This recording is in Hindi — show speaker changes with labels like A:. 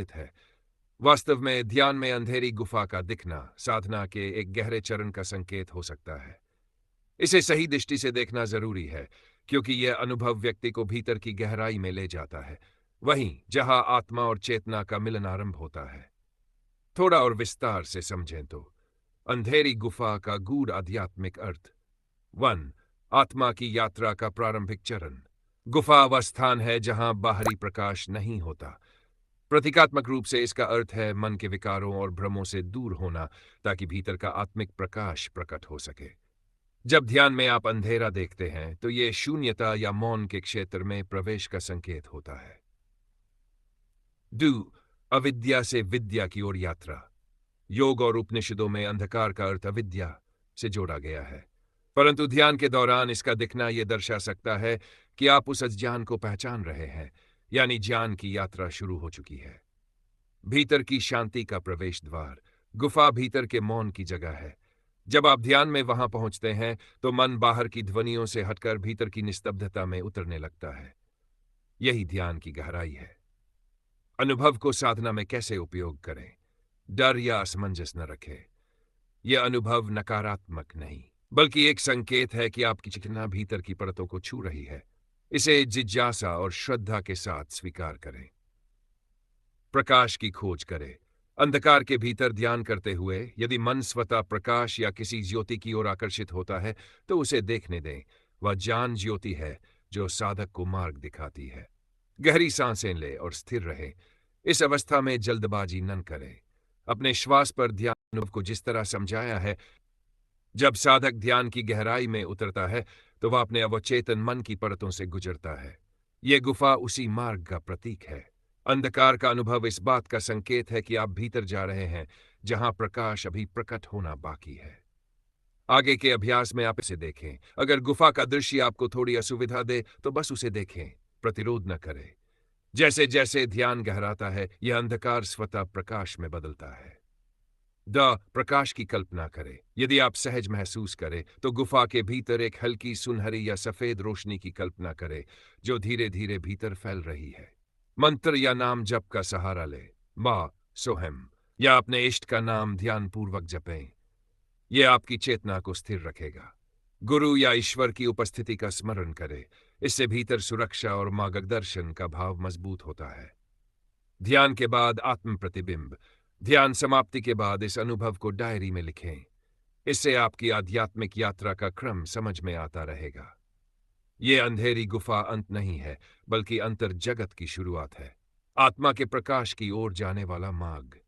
A: है। वास्तव में ध्यान में अंधेरी गुफा का दिखना साधना के एक गहरे चरण का संकेत हो सकता है। इसे सही दृष्टि से देखना जरूरी है, क्योंकि यह अनुभव व्यक्ति को भीतर की गहराई में ले जाता है, वहीं जहां आत्मा और चेतना का मिलन आरंभ होता है। थोड़ा और विस्तार से समझें तो अंधेरी गुफा का गूढ़ आध्यात्मिक अर्थ। 1. आत्मा की यात्रा का प्रारंभिक चरण। गुफा वह स्थान है जहां बाहरी प्रकाश नहीं होता। प्रतीकात्मक रूप से इसका अर्थ है मन के विकारों और भ्रमों से दूर होना, ताकि भीतर का आत्मिक प्रकाश प्रकट हो सके। जब ध्यान में आप अंधेरा देखते हैं तो ये शून्यता या मौन के क्षेत्र में प्रवेश का संकेत होता है। 2. अविद्या से विद्या की ओर यात्रा। योग और उपनिषदों में अंधकार का अर्थ अविद्या से जोड़ा गया है, परंतु ध्यान के दौरान इसका दिखना यह दर्शा सकता है कि आप उस अज्ञान को पहचान रहे हैं, यानी ज्ञान की यात्रा शुरू हो चुकी है। भीतर की शांति का प्रवेश द्वार। गुफा भीतर के मौन की जगह है। जब आप ध्यान में वहां पहुंचते हैं तो मन बाहर की ध्वनियों से हटकर भीतर की निस्तब्धता में उतरने लगता है। यही ध्यान की गहराई है। अनुभव को साधना में कैसे उपयोग करें? डर या असमंजस न रखें। यह अनुभव नकारात्मक नहीं, बल्कि एक संकेत है कि आपकी चेतना भीतर की परतों को छू रही है। इसे जिज्ञासा और श्रद्धा के साथ स्वीकार करें। प्रकाश की खोज करें। अंधकार के भीतर ध्यान करते हुए यदि मन स्वतः प्रकाश या किसी ज्योति की ओर आकर्षित होता है तो उसे देखने दें। वह ज्ञान ज्योति है जो साधक को मार्ग दिखाती है। गहरी सांसें लें और स्थिर रहें। इस अवस्था में जल्दबाजी न करें। अपने श्वास पर ध्यान अनुभव को जिस तरह समझाया है, जब साधक ध्यान की गहराई में उतरता है तो वह अपने अवचेतन मन की परतों से गुजरता है। यह गुफा उसी मार्ग का प्रतीक है। अंधकार का अनुभव इस बात का संकेत है कि आप भीतर जा रहे हैं, जहां प्रकाश अभी प्रकट होना बाकी है। आगे के अभ्यास में आप इसे देखें। अगर गुफा का दृश्य आपको थोड़ी असुविधा दे तो बस उसे देखें, प्रतिरोध न करें। जैसे जैसे ध्यान गहराता है, यह अंधकार स्वतः प्रकाश में बदलता है। प्रकाश की कल्पना करें। यदि आप सहज महसूस करें तो गुफा के भीतर एक हल्की सुनहरी या सफेद रोशनी की कल्पना करें, जो धीरे धीरे भीतर फैल रही है। मंत्र या नाम जप का सहारा ले। मां, सोहम या अपने इष्ट का नाम ध्यानपूर्वक जपें। यह आपकी चेतना को स्थिर रखेगा। गुरु या ईश्वर की उपस्थिति का स्मरण करें। इससे भीतर सुरक्षा और मार्गदर्शन का भाव मजबूत होता है। ध्यान के बाद आत्म प्रतिबिंब। ध्यान समाप्ति के बाद इस अनुभव को डायरी में लिखें। इससे आपकी आध्यात्मिक यात्रा का क्रम समझ में आता रहेगा। ये अंधेरी गुफा अंत नहीं है, बल्कि अंतर जगत की शुरुआत है। आत्मा के प्रकाश की ओर जाने वाला मार्ग।